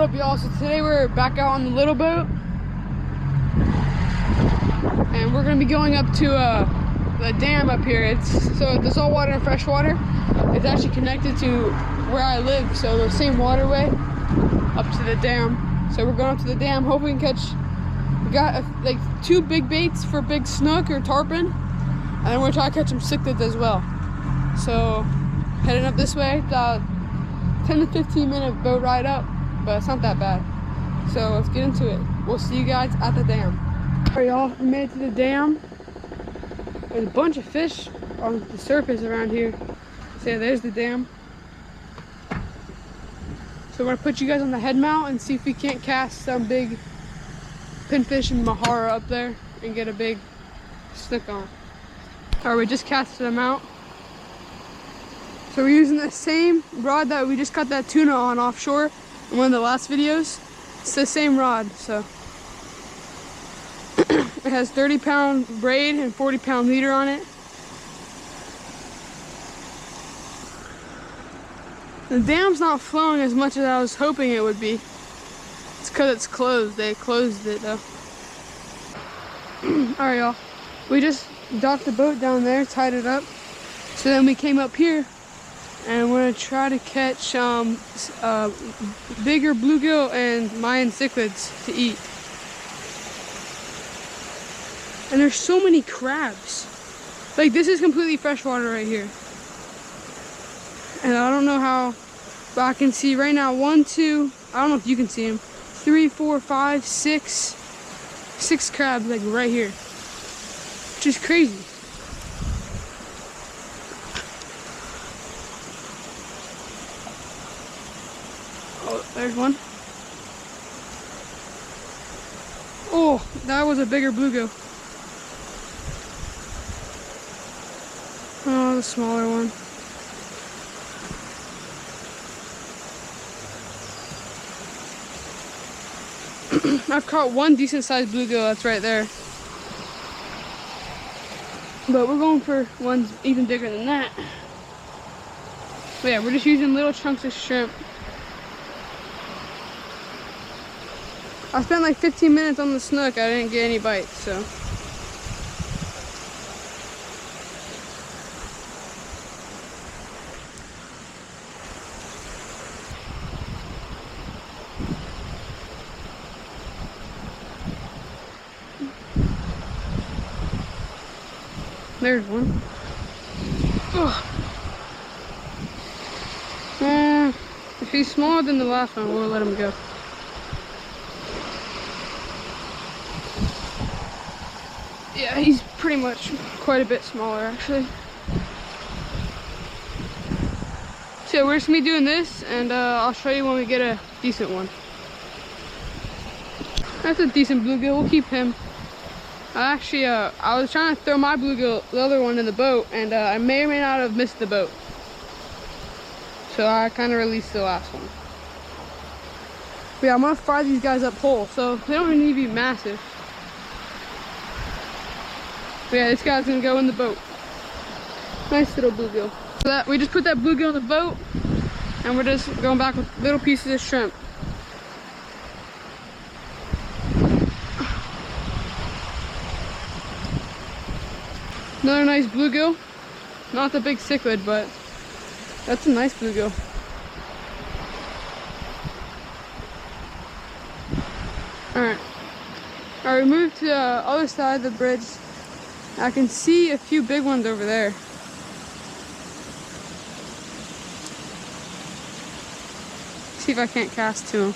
up, y'all? So today we're back out on the little boat, and we're gonna be going up to the dam up here. It's so the saltwater and freshwater. It's actually connected to where I live, so the same waterway up to the dam. So we're going up to the dam. Hopefully we can catch. We got like 2 big baits for big snook or tarpon, and then we're trying to catch some cichlids as well. So heading up this way. 10 to 15 minute boat ride up, but it's not that bad. So let's get into it. We'll see you guys at the dam. All right, y'all, we made it to the dam. There's a bunch of fish on the surface around here. So yeah, there's the dam. So we're gonna put you guys on the head mount and see if we can't cast some big pinfish and mahara up there and get a big snook on. All right, we just casted them out. So we're using the same rod that we just caught that tuna on offshore in one of the last videos. It's the same rod, so. It has 30-pound braid and 40-pound leader on it. The dam's not flowing as much as I was hoping it would be. It's because it's closed. They closed it though. All right, y'all. We just docked the boat down there, tied it up. So then we came up here. And we're gonna try to catch bigger bluegill and Mayan cichlids to eat. And there's so many crabs. Like, this is completely freshwater right here. And I don't know how, but I can see right now 1, 2, I don't know if you can see them, 3, 4, 5, 6 crabs like right here, which is crazy. Oh, there's one. Oh, that was a bigger bluegill. Oh, the smaller one. I've caught one decent sized bluegill, that's right there. But we're going for ones even bigger than that. But yeah, we're just using little chunks of shrimp. I spent like 15 minutes on the snook. I didn't get any bites, so. There's one. If he's smaller than the last one, we'll let him go. Yeah, he's pretty much quite a bit smaller, actually. So we're just gonna be doing this, and I'll show you when we get a decent one. That's a decent bluegill. We'll keep him. I was trying to throw my bluegill, the other one, in the boat, and I may or may not have missed the boat. So I kind of released the last one. But yeah, I'm gonna fry these guys up whole, so they don't even need to be massive. But yeah, this guy's gonna go in the boat. Nice little bluegill. So we just put that bluegill in the boat, and we're just going back with little pieces of shrimp. Another nice bluegill. Not the big cichlid, but that's a nice bluegill. Alright. Alright, we moved to the other side of the bridge. I can see a few big ones over there. See if I can't cast to them.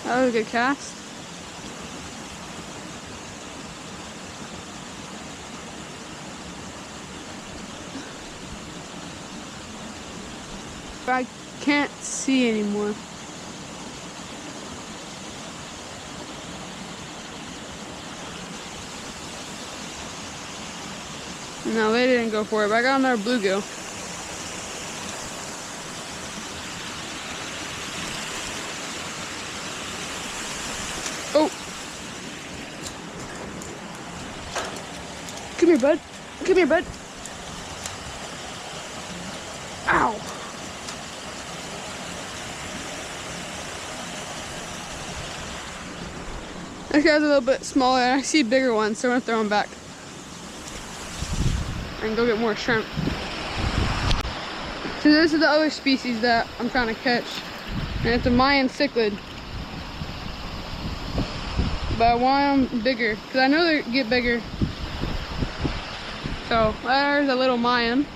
That was a good cast. I can't see anymore. No, they didn't go for it, but I got another bluegill. Oh! Come here, bud. Come here, bud. Ow! This guy's a little bit smaller, and I see bigger ones, so I'm gonna throw them back and go get more shrimp. So this is the other species that I'm trying to catch, and it's a Mayan cichlid. But I want them bigger, because I know they get bigger. So there's a little Mayan.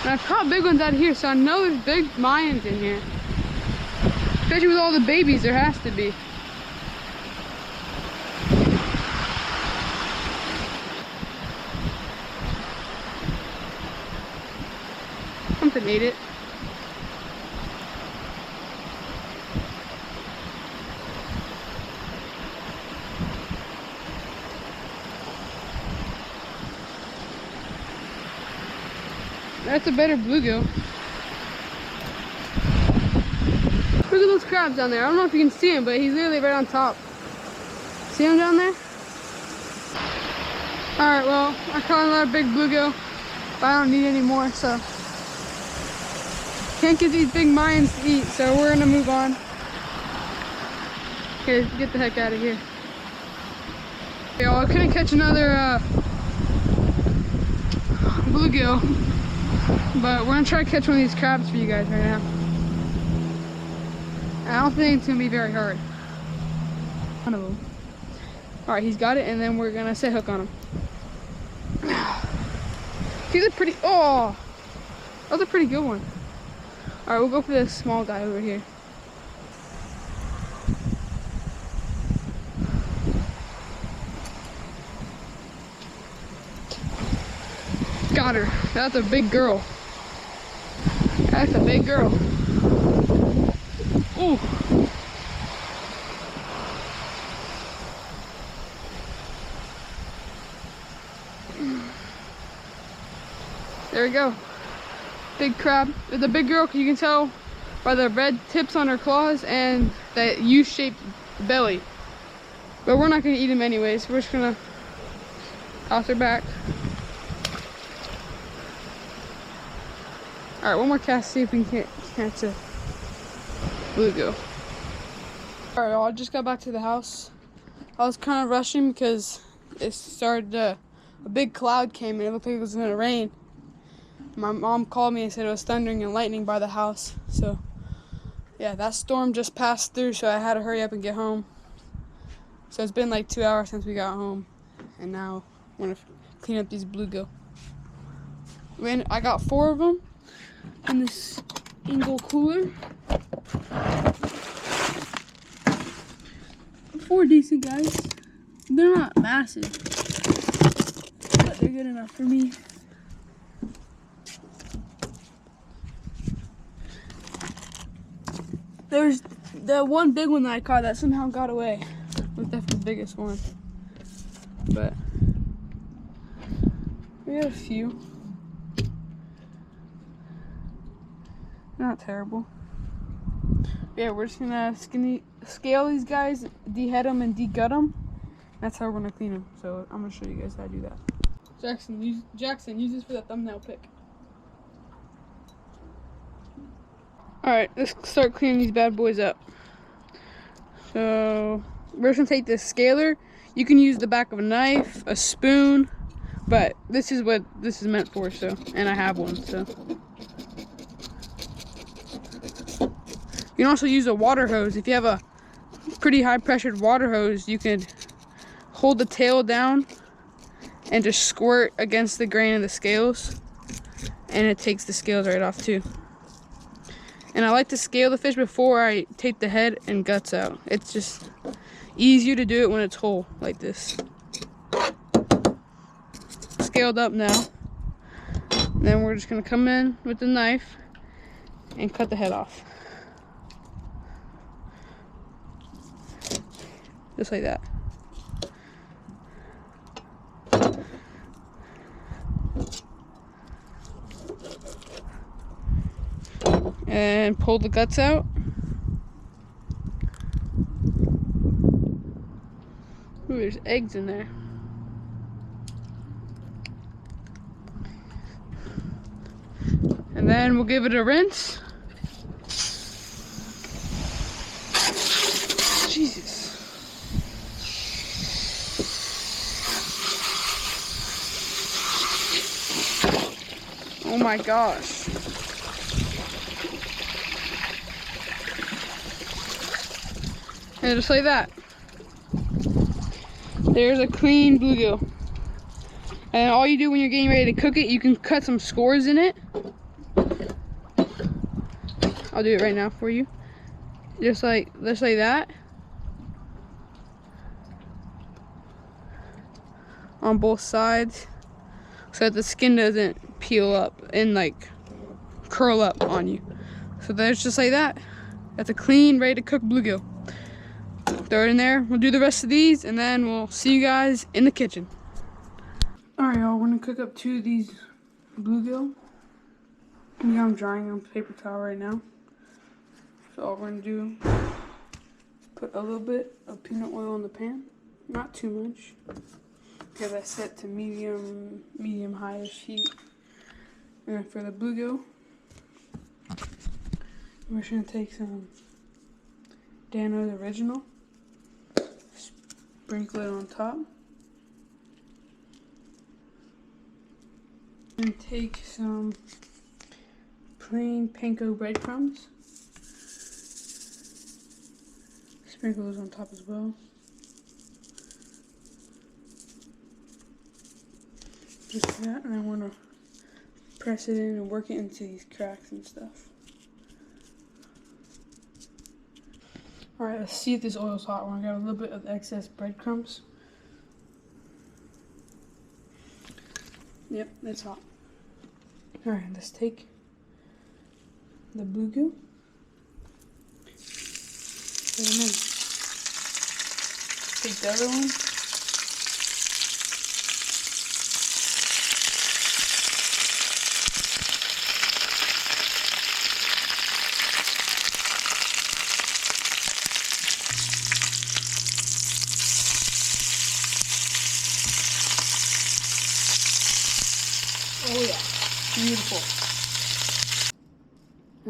And I've caught big ones out here, so I know there's big Mayans in here. Especially with all the babies, there has to be. Something ate it. That's a better bluegill. Look at those crabs down there. I don't know if you can see him, but he's literally right on top. See him down there? Alright, well, I caught another big bluegill, but I don't need any more, so. Can't get these big Mayans to eat, so we're gonna move on. Okay, get the heck out of here. Okay, well, I couldn't catch another bluegill, but we're gonna try to catch one of these crabs for you guys right now. I don't think it's gonna be very hard. One of them. All right, he's got it, and then we're gonna set hook on him. He's a pretty, oh, that was a pretty good one. All right, we'll go for this small guy over here. Got her. That's a big girl. That's a big girl. Ooh. There we go. Big crab. It's a big girl because you can tell by the red tips on her claws and that U-shaped belly. But we're not going to eat them anyways. We're just going to toss her back. Alright, one more cast, see if we can catch a bluegill. Alright, y'all, I just got back to the house. I was kind of rushing because it started, a big cloud came and it looked like it was going to rain. My mom called me and said it was thundering and lightning by the house. So, yeah, that storm just passed through, so I had to hurry up and get home. So it's been like 2 hours since we got home. And now I'm going to clean up these bluegill. I got 4 of them in this Ingle cooler. 4 decent guys. They're not massive, but they're good enough for me. There's the one big one that I caught that somehow got away. Was definitely the biggest one. But we had a few. Not terrible. Yeah, we're just gonna scale these guys, dehead them and degut them. That's how we're gonna clean them. So I'm gonna show you guys how to do that. Jackson, use this for the thumbnail pic. Alright, let's start cleaning these bad boys up. So, we're just gonna take this scaler. You can use the back of a knife, a spoon, but this is what this is meant for, so, and I have one, so. You can also use a water hose. If you have a pretty high pressured water hose, you can hold the tail down and just squirt against the grain of the scales, and it takes the scales right off too. And I like to scale the fish before I take the head and guts out. It's just easier to do it when it's whole like this. Scaled up now. Then we're just gonna come in with the knife and cut the head off. Just like that. And pull the guts out. Ooh, there's eggs in there. And then we'll give it a rinse. my gosh. And just like that. There's a clean bluegill. And all you do when you're getting ready to cook it, you can cut some scores in it. I'll do it right now for you. Just like that. On both sides. So that the skin doesn't peel up and like curl up on you. So there's just like that. That's a clean, ready to cook bluegill. Throw it in there. We'll do the rest of these and then we'll see you guys in the kitchen. Alright y'all, we're gonna cook up 2 of these bluegill. Yeah, I'm drying on paper towel right now. So all we're gonna do, put a little bit of peanut oil in the pan. Not too much. Because I set to medium high-ish heat. And then for the bluegill, we're just gonna take some Dano's Original. Sprinkle it on top. And take some plain panko breadcrumbs. Sprinkle those on top as well. Just like that, and I want to press it in and work it into these cracks and stuff. Alright, let's see if this oil's hot. We're going to grab a little bit of excess breadcrumbs. Yep, that's hot. Alright, let's take the bluegill. Put them in. Take the other one. Oh yeah, beautiful.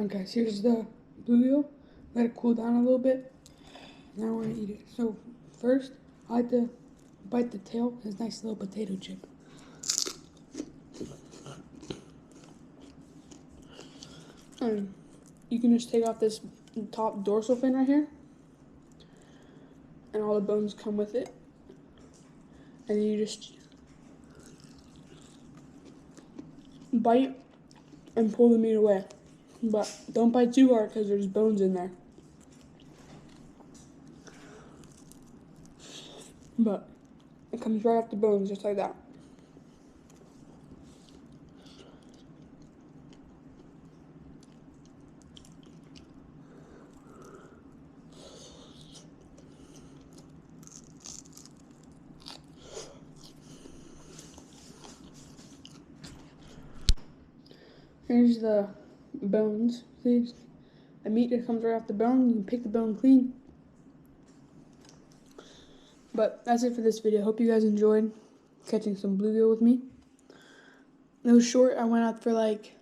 Okay, so here's the bluegill. Let it cool down a little bit. Now we're gonna eat it. So first, I like to bite the tail. It's a nice little potato chip. And you can just take off this top dorsal fin right here. And all the bones come with it. And then you just bite and pull the meat away. But don't bite too hard because there's bones in there. But it comes right off the bones just like that. Here's the bones. See, the meat that comes right off the bone. You can pick the bone clean. But that's it for this video. Hope you guys enjoyed catching some bluegill with me. It was short. I went out for like,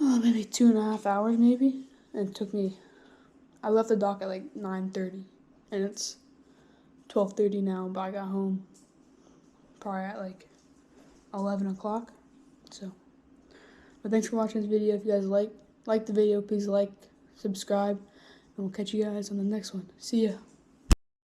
maybe 2.5 hours maybe. And it took me, I left the dock at like 9:30. And it's 12:30 now, but I got home probably at like 11 o'clock. So, but thanks for watching this video. If you guys like the video, please like, subscribe, and we'll catch you guys on the next one. See ya.